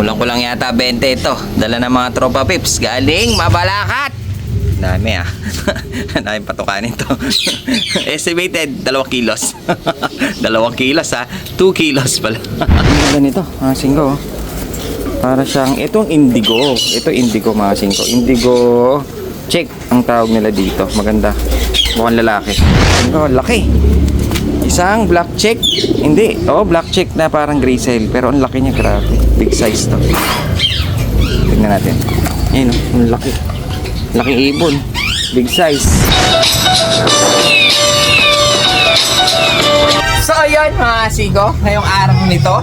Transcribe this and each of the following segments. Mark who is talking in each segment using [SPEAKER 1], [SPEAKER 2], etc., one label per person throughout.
[SPEAKER 1] Kulang-kulang yata 20 ito. Dala ng mga tropa pips. Galing Mabalacat. Dami ah. Daming patukanin to. Estimated 2 kilos. 2 kilos ha. 2 kilos pala. Ang ganito, mga singko. Para siyang, itong indigo. Ito indigo, mga singko. Indigo check ang tawag nila dito. Maganda. Mukhang lalaki. Singko, laki. Isang black check. Hindi. Oh, black check na parang grizzle. Pero ang laki niya, grabe. Big size to. Tingnan natin. Ayun, ang laki. Laking ibon. Big size. So, ayan mga sigo. Ngayong araw nito,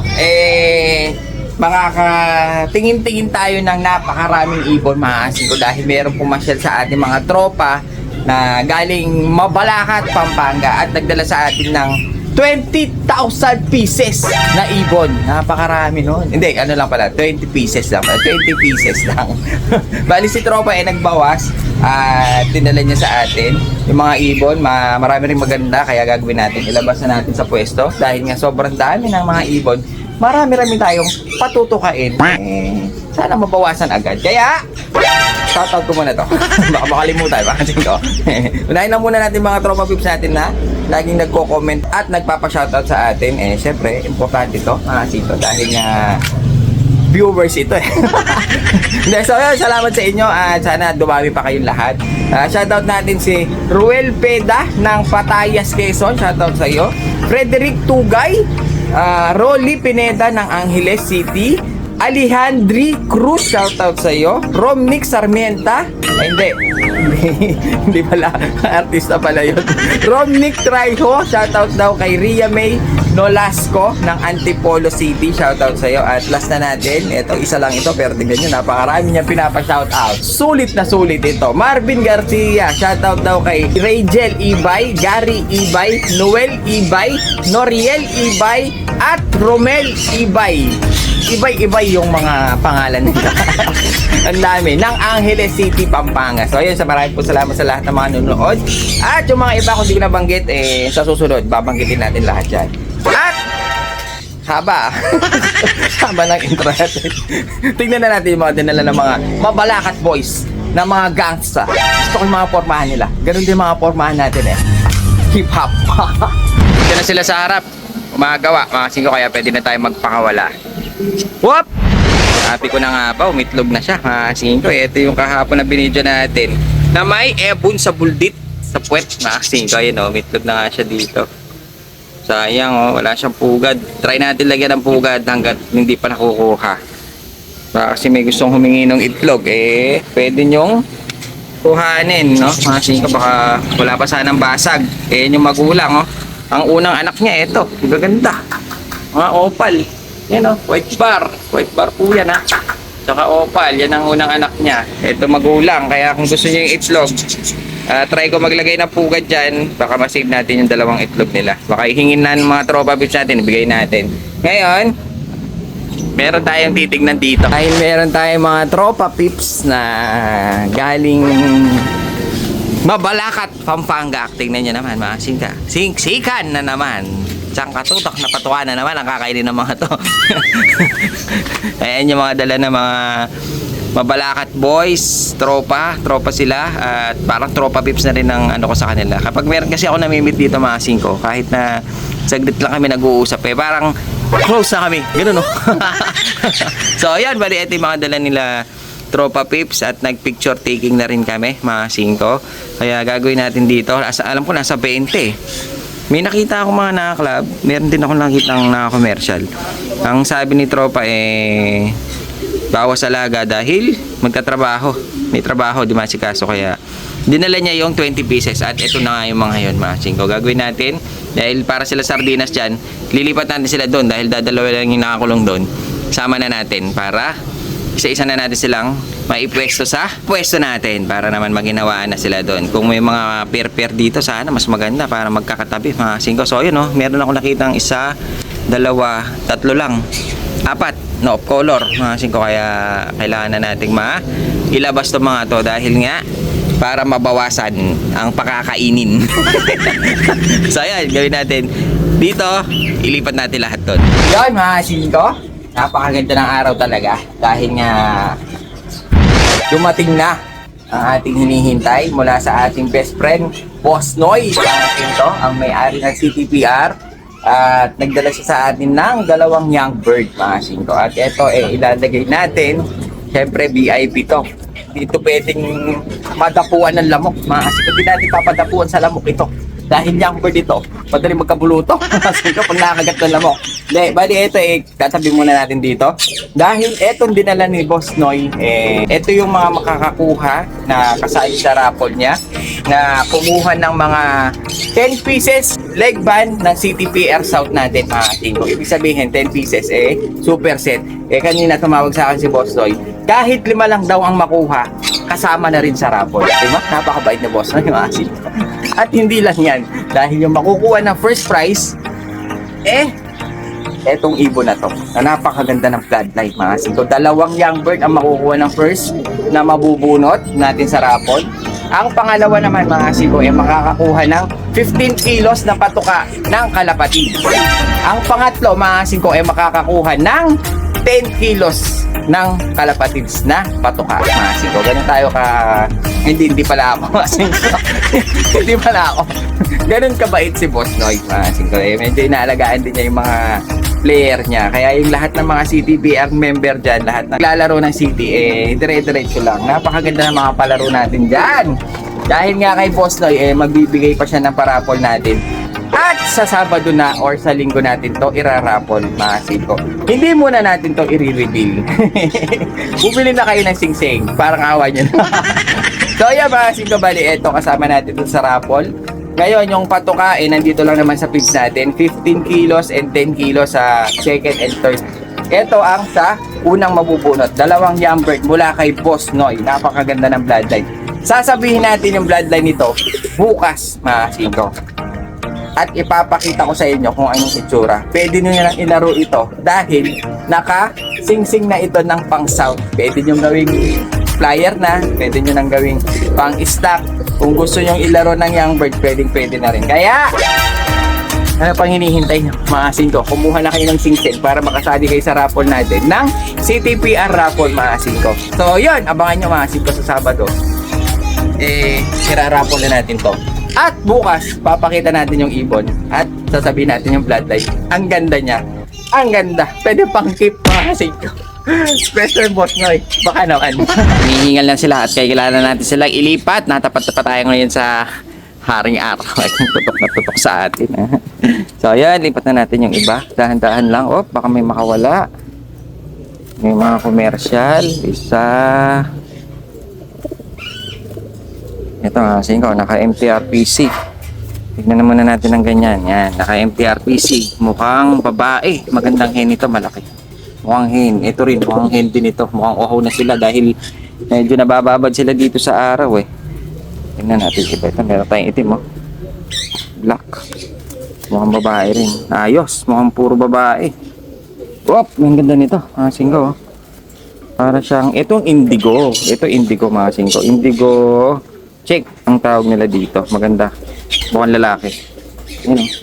[SPEAKER 1] makakatingin-tingin tayo ng napakaraming ibon mga sigo. Dahil meron pumasyal sa ating mga tropa na galing Mabalacat, Pampanga at nagdala sa atin ng 20,000 pieces na ibon. Napakarami nun. Hindi, ano lang pala, 20 pieces lang pala. 20 pieces lang. Bali si tropa nagbawas at dinala niya sa atin yung mga ibon. Marami rin maganda kaya gagawin natin. Ilabas na natin sa pwesto dahil nga sobrang dami ng mga ibon. Marami tayong patutukain. Sana mabawasan agad. Kaya shoutout ko muna to. Baka makalimutan. Unahin na muna natin mga tropa pips natin na laging nagko-comment at nagpapa-shoutout sa atin. Syempre, importante ito, mga sito. Dahil nga viewers ito So, yun, salamat sa inyo at sana dumami pa kayong lahat. Shoutout natin si Ruel Peda ng Patayas, Quezon. Shoutout sa iyo. Frederick Tugay, Rolly Pineda ng Angeles City. Alejandri Cruz, shoutout sa iyo. Romnick Sarmienta, hindi pala, artista pala yun. Romnick Traijo, shoutout daw kay Ria May Nolasco ng Antipolo City, shoutout sa iyo. At last na natin, ito isa lang ito pero tingnan nyo, napakarami niya pinapa-shoutout. Sulit na sulit ito. Marvin Garcia, shoutout daw kay Rachel Ibay, Gary Ibay, Noel Ibay, Noriel Ibay at Romel Ibay. Ibay-ibay yung mga pangalan nila. Ang dami. Ng Angeles City, Pampanga. So, ayun. Maraming po salamat sa lahat ng mga nanonood. At yung mga iba, kung di ko nabanggit, sa susunod, babanggitin natin lahat yan. At, haba. Haba ng intro natin. Tingnan na natin yung mga dinala ng mga Mabalacat boys na mga gangsta. Gusto ko yung mga pormahan nila. Ganun din mga pormahan natin Hip-hop. Ito na sila sa harap. Umagawa. Mga singko, kaya pwede na tayo magpakawala. Whoop! Happy ko na nga ba, umitlog na siya. Mga 5, ito yung kahapon na binidyo natin na may ebon sa buldit sa puwet. Mga 5, ayun umitlog na nga siya dito. Sayang wala siyang pugad. Try natin lagyan ng pugad hanggat hindi pa nakukuha. Kasi may gustong humingi ng itlog, pwede nyong kuhanin, no? Mga 5, baka wala pa sanang basag. Yung magulang, ang unang anak niya, ito, gaganda. Mga opal. Yan white bar po yan Tsaka opal, yan ang unang anak niya. Ito magulang, kaya kung gusto niyo yung itlog, try ko maglagay ng pugad dyan. Baka masave natin yung 2 itlog nila. Baka ihingin na ng mga tropa pips natin, ibigay natin. Ngayon, meron tayong titignan dito. Dahil meron tayong mga tropa pips na galing Mabalacat, Pampanga. Tingnan nyo naman mga sikan na naman. Siyang katutok na patuwa na naman ang kakainin ng mga to. Ayan yung mga dala ng mga Mabalacat boys, tropa sila at parang tropa pips na rin ang ano ko sa kanila. Kapag meron kasi ako namimit dito mga 5, kahit na saglit lang kami nag-uusap parang close na kami, gano'n So ayan, bali ito yung mga dala nila tropa pips at nag-picture taking na rin kami mga 5. Kaya gagawin natin dito, alam ko nasa 20. May nakita ako mga naka-club, meron din ako nakita ng naka-commercial. Ang sabi ni tropa bawas alaga dahil magtatrabaho. May trabaho, di masikaso, kaya dinala niya yung 20 pieces at ito na nga yung mga yun mga 5. Gagawin natin dahil para sila sardinas dyan, lilipat natin sila doon dahil dadalawa lang yung nakakulong doon. Sama na natin para isa-isa na natin silang maipwesto sa pwesto natin para naman maginawaan na sila doon. Kung may mga pair-pair dito, sana mas maganda para magkakatabi mga 5. So yun meron ako nakitang 1, 2, 3 lang, 4 na off color mga 5. Kaya kailangan na nating ilabas to mga to dahil nga para mabawasan ang pakakainin. So ayan, gawin natin dito, ilipat natin lahat doon. Yan mga 5, Napakaganda ng araw talaga dahil nga dumating na ang ating hinihintay mula sa ating best friend, Boss Noy. Ito, ang may-ari ng CTPR. At nagdala siya sa atin ng 2 young bird, mga singko. At ito, ilalagay natin. Siyempre, VIP to. Dito pwedeng madapuan ng lamok, mga singko. Hindi natin papadapuan sa lamok ito. Dahil young bird ito, madaling magkabuluto. Kasi pag nakakagat ng lamok. Bali, ito tatabi muna natin dito. Dahil etong dinala ni Boss Noy, ito yung mga makakakuha na kasali sa raffle niya na kumuha ng mga 10 pieces leg band ng CTPR South natin, mga tingko. Ibig sabihin, 10 pieces, super set. Kanina tumawag sa akin si Boss Noy. Kahit 5 lang daw ang makuha, kasama na rin sa raffle. Diba? Napakabait na Boss Noy, mga tingko. At hindi lang yan, dahil yung makukuha ng first prize, etong ibon na to, na napakaganda ng bloodline, mga singko. 2 young bird ang makukuha ng first na mabubunot natin sa raffle. Ang pangalawa naman, mga singko, makakakuha ng 15 kilos na patuka ng kalapati. Ang pangatlo, mga singko, makakakuha ng 10 kilos ng kalapatids na patuka, mga singko. Ganun tayo ka... Hindi pala ako, mga singko. Hindi pala ako. Ganun kabait si Boss Noy, mga singko. Medyo inaalagaan din niya yung mga player niya. Kaya yung lahat ng mga CTPR member dyan, lahat ng naglalaro ng City, dire-diretso lang. Napakaganda ng mga palaro natin dyan. Dahil nga kay Boss Noy, magbibigay pa siya ng parapol natin. At sa Sabado na or sa Linggo natin to irarapol, mga singko. Hindi muna natin to i-reveal. Bumili na kayo ng sing-sing. Parang awa nyo na. So yeah, mga singko, bali, eto kasama natin to sa raffle. Ngayon, yung patuka, nandito lang naman sa feeds natin. 15 kilos and 10 kilos sa second and third. Ito ang sa unang mabubunot. 2 young bird mula kay Boss Noy. Napakaganda ng bloodline. Sasabihin natin yung bloodline nito bukas, mga singko. At ipapakita ko sa inyo kung anong itsura. Pwede nyo lang ilaro ito dahil naka-sing-sing na ito ng pang-south. Pwede nyo gawing flyer na, pwede nyo nang gawing pang-stock. Kung gusto nyo ilaro ng young bird, pwede na rin. Kaya, ano pang hinihintay nyo, mga singko? Kumuha na kayo ng sing-sing para makasali kayo sa raffle natin ng CTPR raffle, mga singko. So yun, abangan nyo, mga singko, sa Sabado. Iraraffle na natin to. At bukas, papakita natin yung ibon at sasabihin natin yung bloodline. Ang ganda niya. Ang ganda. Pwede pang keep, mga singko. Special Boss Noy. Baka naman. Hinihingal lang sila at kailangan natin silang ilipat. Natapat na pa tayo ngayon sa haring araw. Tutok na tutok sa atin. So, ayan. Lipat na natin yung iba. Dahan-dahan lang. Oh, baka may makawala. May mga commercial. Isa... Ito nga, singko, naka-MTRPC. Tignan na muna natin ng ganyan. Yan, naka-MTRPC. Mukhang babae. Magandang hen ito, malaki. Mukhang hen. Ito rin, mukhang hen din ito. Mukhang uhaw na sila dahil medyo nabababad sila dito sa araw Tignan natin iba. Ito, meron tayong itim, black. Mukhang babae rin. Ayos, mukhang puro babae. Wop, ang ganda nito, mga singko. Para siyang, itong indigo. Ito indigo, mga singko. Indigo... Check ang tawag nila dito. Maganda. Mukhang lalaki.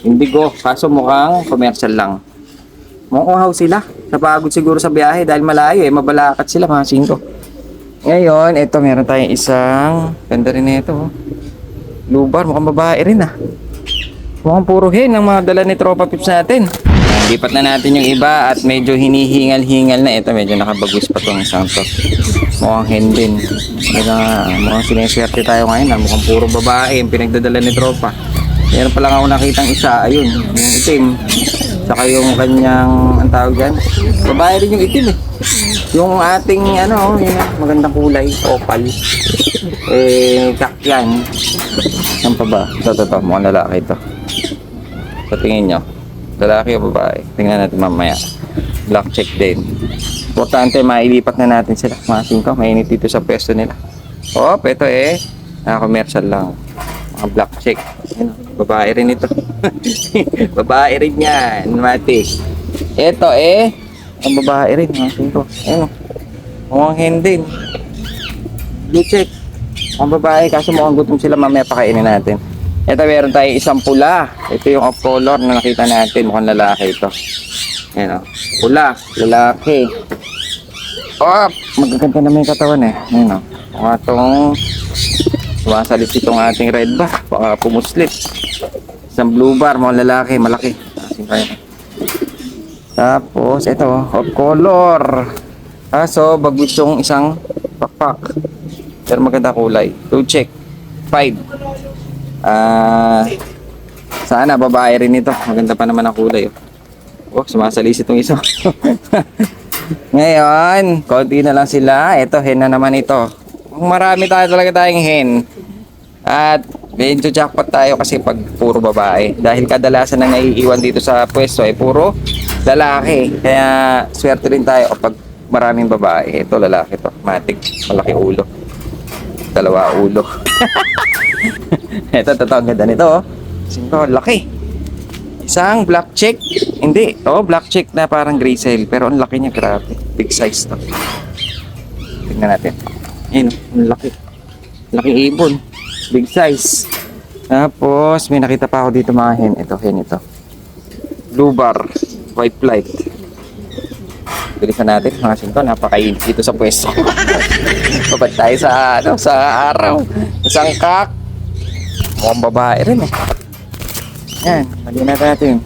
[SPEAKER 1] Indigo. Kaso mukhang commercial lang. Mukhang uhaw sila. Napagod siguro sa biyahe dahil malayo mabalakat sila, mga singko. Ngayon, ito meron tayong isang ganda rin na ito. Lubar. Mukhang babae rin Mukhang puro hen ang mga dala ni Tropa Pips natin. Lipat na natin yung iba at medyo hinihingal-hingal na. Ito medyo nakabagwis pa itong isang to. Mukhang hen din. Mukhang sineswerte tayo ngayon. Mukhang puro babae yung pinagdadala ni Tropa. Meron pa lang ako nakitang isa. Ayun, yung itim. Saka yung kanyang, ang tawag yan, babae rin yung itim Yung ating yun, magandang kulay, opal. Kakyan. Saan pa ba? Ito. Mukhang lalaki ito. So tingin nyo. Lalaki o babae? Tingnan natin mamaya. Black check din. Importante, mailipat na natin sila. Mga singko, mainit dito sa pwesto nila. Ito commercial lang. Mga black check. Babae rin ito. Babae rin yan. Matik. Ito ang babae rin. Mga singko. Mukhang hen din. Blue check. Ang babae, kaso mukhang gutom sila, mamaya pakainin natin. Ito, meron tayong isang pula. Ito yung off color na nakita natin. Mukhang lalaki ito. Ayan o. Pula. Lalaki. Oh, magaganda naman yung katawan eh. Ayan o. Mga itong sumasalis itong ating red bar. Baka pumuslit. Isang blue bar, mga lalaki, malaki. Tapos, ito, of color. So, bagwis yung isang pakpak. Pero maganda kulay. 2 check. 5. Sana, babae rin ito. Maganda pa naman ang kulay. Oh, sumasalis itong isa. Ngayon, konti na lang sila. Ito, hen na naman ito. Marami talaga tayong hen. At medyo jackpot tayo kasi pag puro babae. Dahil kadalasan na naiiwan dito sa pwesto ay puro lalaki. Kaya swerte rin tayo pag maraming babae. Ito lalaki to. Matik. Malaki ulo. 2 ulo. Ito, totoo. Ang ganda nito. Oh. Singko, laki. Isang black check. Hindi. Oh, black check na parang grizzle. Pero ang laki niya. Grabe. Big size to. Tingnan natin. Ayun. Ang laki. Laking ibon. Big size. Tapos, may nakita pa ako dito mga hen. Ito, hen ito. Blue bar. White flight. Bilisan natin mga singko. Napakainit dito sa pwesto. Babad tayo sa, sa araw. Isang kak. Mukhang babae rin eh. Yan. Mali natin.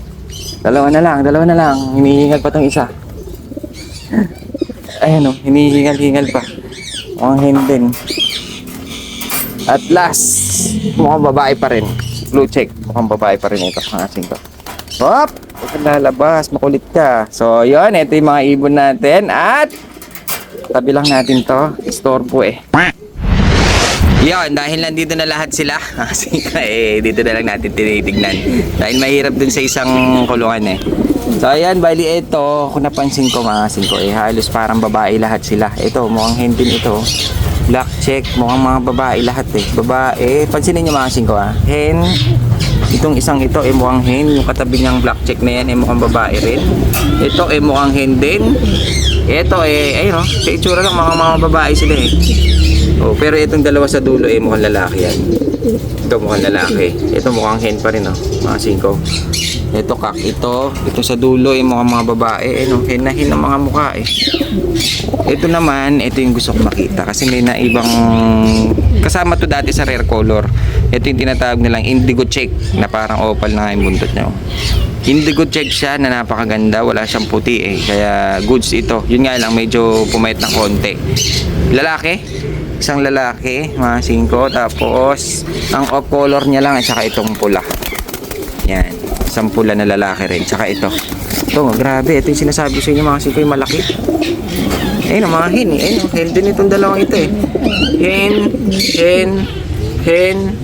[SPEAKER 1] Dalawa na lang. Hinihingal pa tong isa. Ayan o. Hinihingal pa. Mukhang hen din. At last, mukhang babae pa rin. Blue check, mukhang babae pa rin ito. Ang asing ko. Hop! Huwag lalabas, makulit ka. So, yun, ito yung mga ibon natin. At, tabi lang natin to. Istorbo eh. Yun, dahil nandito na lahat sila. Kasi dito na lang natin tinitignan. Dahil mahirap dun sa isang kulungan eh. So, ayan, bali ito. Kung napansin ko mga asing ko halos parang babae lahat sila. Ito, mukhang hen din ito. Black check, mukhang mga babae lahat eh. Babae, pansinin nyo mga asing ko hen. Itong isang ito mukhang hen. Yung katabi niyang black check na yan mukhang babae rin. Ito mukhang hen din. Ito ayun o. Sa itsura lang mga babae sila eh. Oh, pero itong dalawa sa dulo mukhang lalaki yan. Ito mukhang lalaki. Ito mukhang hen pa rin mga asing ko. Ito kak, ito sa dulo mukhang mga babae hen na hen ang mga mukha eh. Ito naman, ito yung gusto ko makita kasi may na ibang kasama to dati sa rare color. Ito yung tinatawag nilang indigo check na parang opal na yung buntot niya. Indigo check siya na napakaganda, wala siyang puti eh. Kaya goods ito. Yun nga lang medyo pumayat ng konti. Lalaki, isang lalaki, mga 5. Tapos ang off color niya lang at saka itong pula. Yan, isang pula na lalaki rin. Saka ito. Ito, grabe. Ito yung sinasabi sa inyo mga 5 yung malaki. Ayun, mga hen eh. Ayun, hen din itong dalawang ito eh. Hen.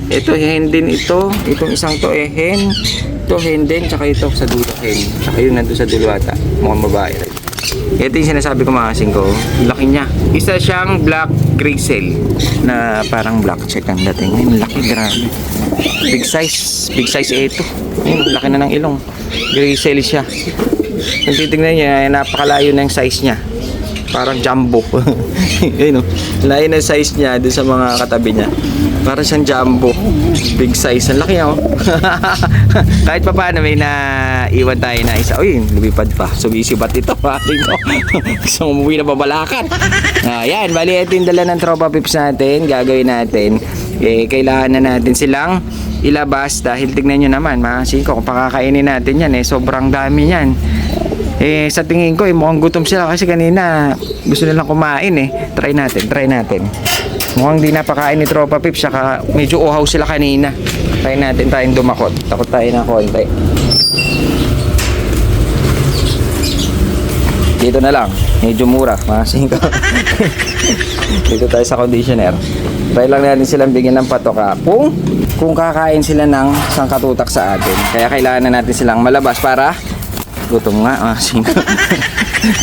[SPEAKER 1] Ito, hen din ito. Itong isang to hen. Ito, hen din. Tsaka ito sa dulo hen. Tsaka yun nandun sa dulo ata. Mukhang babae rin. Ito yung sinasabi ko mga kasing ko. Laki niya. Isa siyang black grizzle na parang black check ang dating. Ayun, laki. Grabe. Big size ito. Ayun, laki na ng ilong. Grizzle siya. Kung titignan niya, napakalayo na yung size niya. Parang jumbo. Ayun o. Layo na size niya dun sa mga katabi niya. Parang siyang jumbo. Big size. Ang laki niya o. Kahit pa paano may naiwan tayo na isa. Uy, lumipad pa. Sumisibat ito. Gusto umuwi na babalakan. Ayan. Bali, ito yung dala ng tropa pips natin. Gagawin natin. Kailangan na natin silang ilabas. Dahil tignan nyo naman, mga 5, kung pakakainin natin yan sobrang dami yan. Sa tingin ko mukhang gutom sila kasi kanina gusto nilang kumain Try natin. Mukhang di napakain ni Tropa Pips, saka medyo uhaw sila kanina. Try natin tayong dumakot. Takot tayo ng konti. Dito na lang, medyo mura, mga 5. Dito tayo sa conditioner. Try lang natin silang bigyan ng patoka kung kakain sila ng sangkatutak sa atin. Kaya kailangan na natin silang malabas para gutom nga,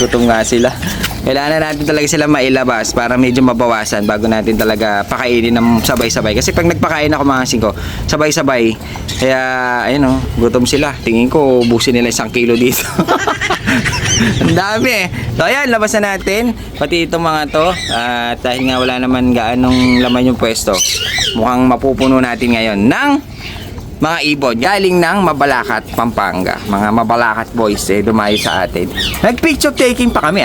[SPEAKER 1] gutom nga sila. Kailangan na natin talaga sila mailabas para medyo mabawasan bago natin talaga pakainin ng sabay-sabay. Kasi pag nagpakain ako mga 5, sabay-sabay. Kaya, ayun gutom sila. Tingin ko, ubusin nila 1 kilo dito. Ang dami So, ayan, labas na natin. Pati itong mga to. At dahil nga wala naman gaanong laman yung pwesto, mukhang mapupuno natin ngayon ng mga ibon. Galing ng Mabalacat, Pampanga. Mga Mabalacat boys dumayo sa atin. Nag-picture taking pa kami